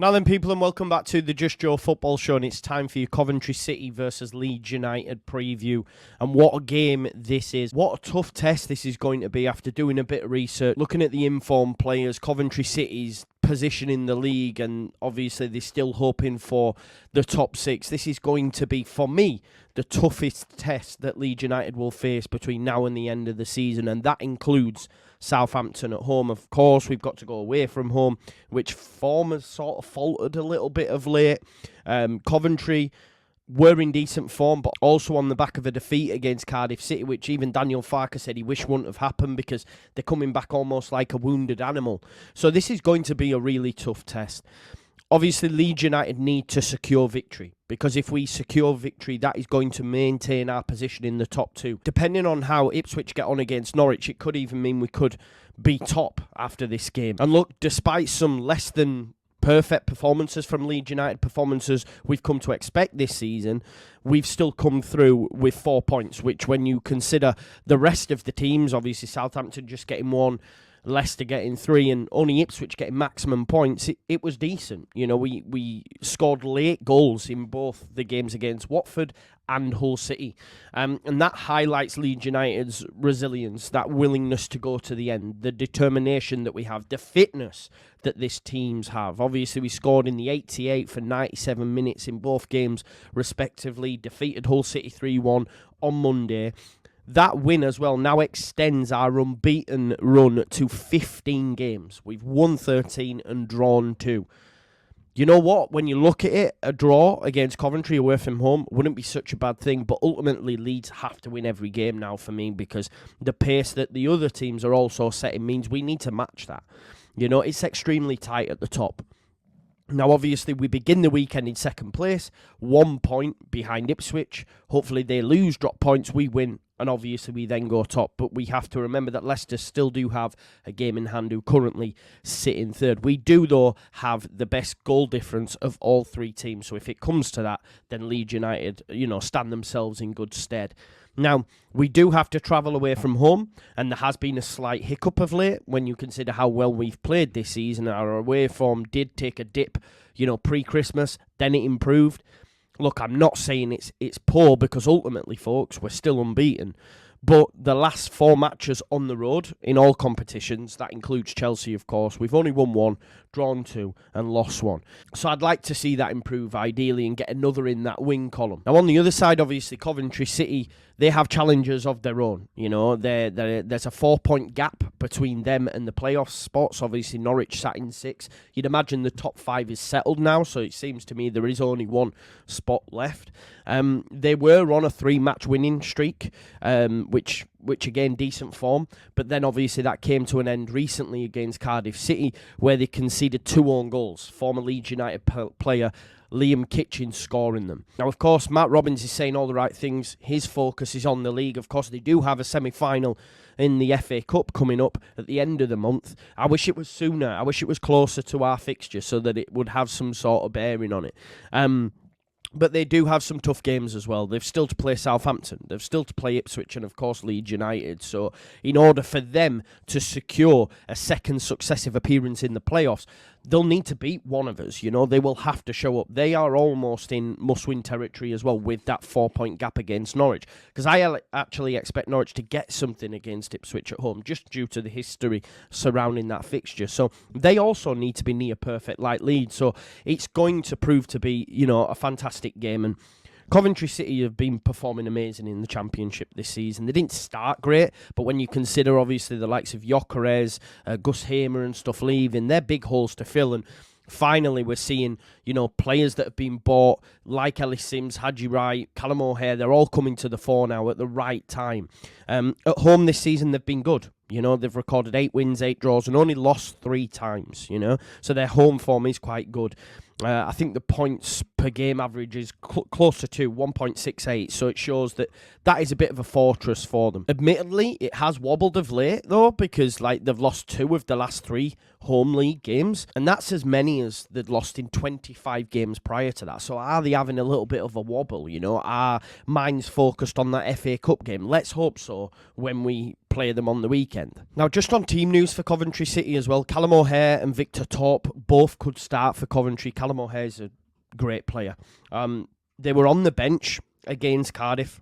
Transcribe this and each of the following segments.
Now then, people, and welcome back to the Just Joe Football Show, and it's time for your Coventry City versus Leeds United preview. And what a game this is. What a tough test this is going to be after doing a bit of research, looking at the informed players, Coventry City's position in the league, and obviously they're still hoping for the top six. This is going to be, for me, the toughest test that Leeds United will face between now and the end of the season, and that includes Southampton at home. Of course, we've got to go away from home, which form has sort of faltered a little bit of late. Coventry were in decent form, but also on the back of a defeat against Cardiff City, which even Daniel Farker said he wished wouldn't have happened because they're coming back almost like a wounded animal. So this is going to be a really tough test. Obviously, Leeds United need to secure victory, because if we secure victory, that is going to maintain our position in the top two. Depending on how Ipswich get on against Norwich, it could even mean we could be top after this game. And look, despite some less than perfect performances from Leeds United, performances we've come to expect this season, we've still come through with 4 points, which when you consider the rest of the teams, obviously Southampton just getting one, Leicester getting 3, and only Ipswich getting maximum points, it was decent. You know, we scored late goals in both the games against Watford and Hull City. And that highlights Leeds United's resilience, that willingness to go to the end, the determination that we have, the fitness that this teams have. Obviously, we scored in the 88th for 97 minutes in both games, respectively, defeated Hull City 3-1 on Monday. That win as well now extends our unbeaten run to 15 games. We've won 13 and drawn 2. You know what? When you look at it, a draw against Coventry away from home wouldn't be such a bad thing, but ultimately Leeds have to win every game now for me, because the pace that the other teams are also setting means we need to match that. You know, it's extremely tight at the top. Now, obviously, we begin the weekend in second place, 1 point behind Ipswich. Hopefully they lose, drop points, we win, and obviously we then go top. But we have to remember that Leicester still do have a game in hand, who currently sit in third. We do, though, have the best goal difference of all three teams. So if it comes to that, then Leeds United, stand themselves in good stead. Now, we do have to travel away from home, and there has been a slight hiccup of late when you consider how well we've played this season. Our away form did take a dip, pre-Christmas, then it improved. Look, I'm not saying it's poor, because ultimately, folks, we're still unbeaten. But the last 4 matches on the road in all competitions, that includes Chelsea, of course, we've only won 1, drawn 2, and lost 1. So I'd like to see that improve, ideally, and get another in that win column. Now, on the other side, obviously, Coventry City, they have challenges of their own. There's a 4-point gap between them and the playoff spots. Obviously, Norwich sat in 6. You'd imagine the top 5 is settled now, so it seems to me there is only 1 spot left. They were on a 3-match winning streak, which again, decent form. But then, obviously, that came to an end recently against Cardiff City, where they conceded 2 own goals. Former Leeds United player Liam Kitchen scoring them. Now, of course, Matt Robbins is saying all the right things. His focus is on the league. Of course, they do have a semi-final in the FA Cup coming up at the end of the month. I wish it was sooner. I wish it was closer to our fixture so that it would have some sort of bearing on it. But they do have some tough games as well. They've still to play Southampton. They've still to play Ipswich and, of course, Leeds United. So in order for them to secure a second successive appearance in the playoffs, they'll need to beat one of us. They will have to show up. They are almost in must-win territory as well with that 4-point gap against Norwich. Because I actually expect Norwich to get something against Ipswich at home, just due to the history surrounding that fixture. So they also need to be near perfect like Leeds. So it's going to prove to be, a fantastic game. And Coventry City have been performing amazing in the Championship this season. They didn't start great, but when you consider, obviously, the likes of Gyökeres, Gus Hamer and stuff leaving, they're big holes to fill. And finally, we're seeing, players that have been bought, like Ellis Sims, Haji Wright, Callum O'Hare, they're all coming to the fore now at the right time. At home this season, they've been good. They've recorded 8 wins, 8 draws, and only lost 3 times, So their home form is quite good. I think the points per game average is closer to 1.68, so it shows that is a bit of a fortress for them. Admittedly, it has wobbled of late, though, because they've lost 2 of the last 3 home league games, and that's as many as they'd lost in 25 games prior to that. So are they having a little bit of a wobble? Are minds focused on that FA Cup game? Let's hope so when we play them on the weekend. Now, just on team news for Coventry City as well, Callum O'Hare and Victor Torp both could start for Coventry. Callum O'Hare is a great player. They were on the bench against Cardiff.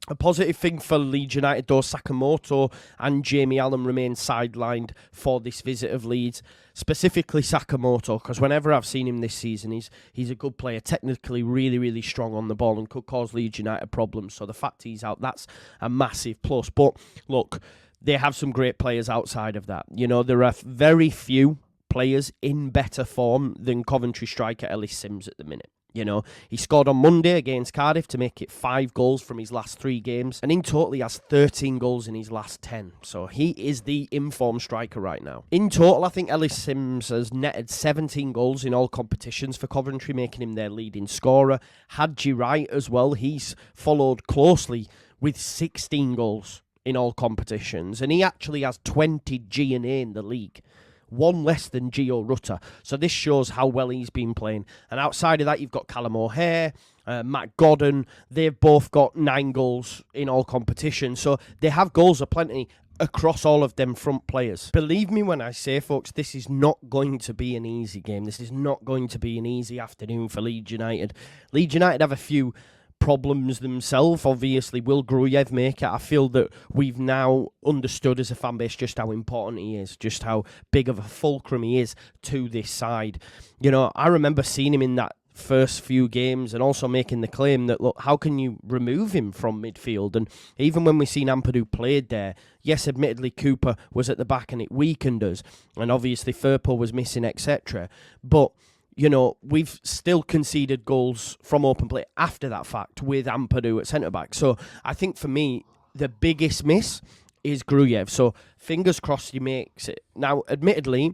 A positive thing for Leeds United, though, Sakamoto and Jamie Allen remain sidelined for this visit of Leeds. Specifically Sakamoto, because whenever I've seen him this season, he's a good player, technically really, really strong on the ball and could cause Leeds United problems. So the fact he's out, that's a massive plus. But look, they have some great players outside of that. You know, there are very few players in better form than Coventry striker Ellis Sims at the minute. You know, he scored on Monday against Cardiff to make it 5 goals from his last 3 games. And in total, he has 13 goals in his last 10. So he is the informed striker right now. In total, I think Ellis Sims has netted 17 goals in all competitions for Coventry, making him their leading scorer. Hadji Wright as well. He's followed closely with 16 goals in all competitions. And he actually has 20 G&A in the league. 1 less than Gio Rutter. So this shows how well he's been playing. And outside of that, you've got Callum O'Hare, Matt Godden. They've both got 9 goals in all competitions. So they have goals aplenty across all of them front players. Believe me when I say, folks, this is not going to be an easy game. This is not going to be an easy afternoon for Leeds United. Leeds United have a few problems themselves. Obviously, will Gruyev make it? I feel that we've now understood as a fan base just how important he is, just how big of a fulcrum he is to this side. You know, I remember seeing him in that first few games and also making the claim that, look, how can you remove him from midfield? And even when we seen Ampadu played there, yes, admittedly Cooper was at the back and it weakened us, and obviously Firpo was missing, etc. But you know, we've still conceded goals from open play after that fact with Ampadu at centre-back. So I think for me, the biggest miss is Gruyev. So fingers crossed he makes it. Now, admittedly,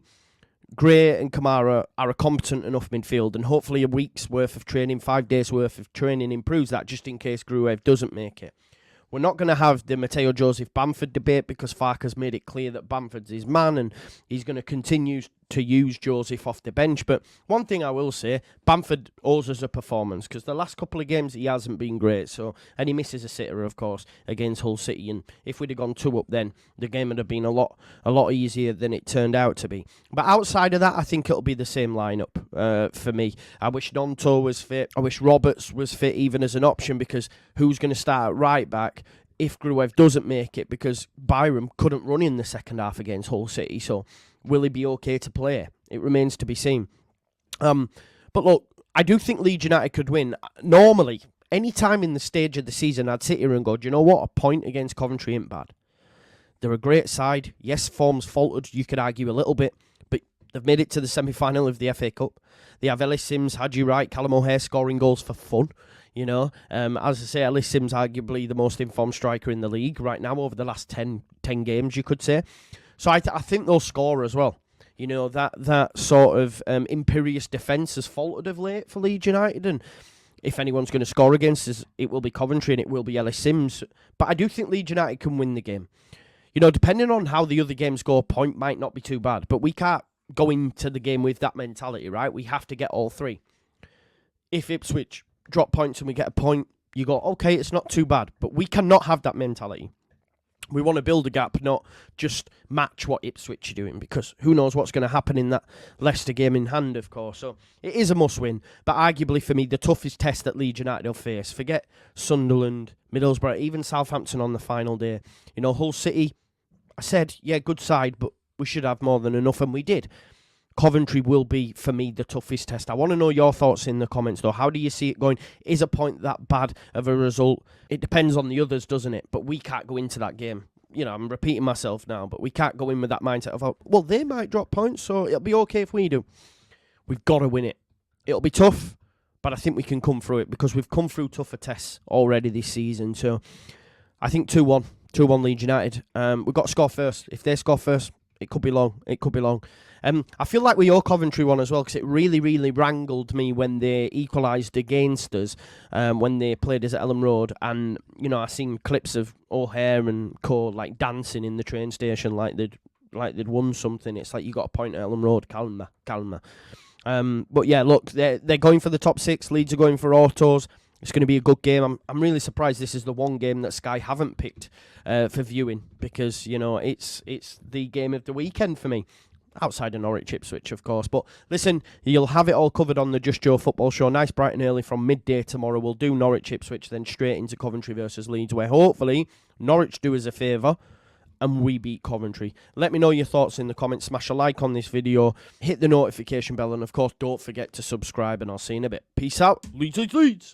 Gray and Kamara are a competent enough midfield, and hopefully a week's worth of training, 5 days' worth of training improves that just in case Gruyev doesn't make it. We're not going to have the Mateo Joseph Bamford debate because Farke's made it clear that Bamford's his man and he's going to continue to use Joseph off the bench. But one thing I will say, Bamford owes us a performance because the last couple of games he hasn't been great. So, and he misses a sitter, of course, against Hull City. And if we'd have gone 2 up then, the game would have been a lot easier than it turned out to be. But outside of that, I think it'll be the same lineup for me. I wish Nonto was fit. I wish Roberts was fit even as an option, because who's going to start at right back if Gruev doesn't make it, because Byram couldn't run in the second half against Hull City. So will he be okay to play? It remains to be seen. But look, I do think Leeds United could win. Normally, any time in the stage of the season, I'd sit here and go, do you know what? A point against Coventry ain't bad. They're a great side. Yes, form's faltered, you could argue a little bit, but they've made it to the semi-final of the FA Cup. They have Ellis Sims, Hadji Wright, Callum O'Hare scoring goals for fun. You know, as I say, Ellis Sims arguably the most informed striker in the league right now over the last 10 games, you could say. So I think they'll score as well. You know, that sort of imperious defence has faltered of late for Leeds United, and if anyone's going to score against us, it will be Coventry and it will be Ellis Sims. But I do think Leeds United can win the game. You know, depending on how the other games go, a point might not be too bad, but we can't go into the game with that mentality, right? We have to get all 3. If Ipswich drop points and we get a point, you go, okay, it's not too bad. But we cannot have that mentality. We want to build a gap, not just match what Ipswich are doing, because who knows what's going to happen in that Leicester game in hand, of course. So it is a must-win, but arguably for me, the toughest test that Leeds United will face. Forget Sunderland, Middlesbrough, even Southampton on the final day. You know, Hull City, I said, yeah, good side, but we should have more than enough, and we did. Coventry will be, for me, the toughest test. I want to know your thoughts in the comments, though. How do you see it going? Is a point that bad of a result? It depends on the others, doesn't it? But we can't go into that game. You know, I'm repeating myself now, but we can't go in with that mindset of, oh, well, they might drop points, so it'll be okay if we do. We've got to win it. It'll be tough, but I think we can come through it because we've come through tougher tests already this season. So I think 2-1. 2-1 Leeds United. We've got to score first. If they score first, it could be long. It could be long. I feel like we owe Coventry one as well, because it really, really wrangled me when they equalised against us when they played us at Ellen Road. And, you know, I seen clips of O'Hare and co like dancing in the train station like they'd won something. It's like, you got a point at Ellen Road, calma. But yeah, look, they're going for the top 6. Leeds are going for autos. It's going to be a good game. I'm really surprised this is the one game that Sky haven't picked for viewing, because, you know, it's the game of the weekend for me. Outside of Norwich Ipswich, of course. But listen, you'll have it all covered on the Just Joe Football Show. Nice bright and early from midday tomorrow. We'll do Norwich Ipswich, then straight into Coventry versus Leeds, where hopefully Norwich do us a favour and we beat Coventry. Let me know your thoughts in the comments. Smash a like on this video. Hit the notification bell. And, of course, don't forget to subscribe. And I'll see you in a bit. Peace out. Leeds, Leeds, Leeds.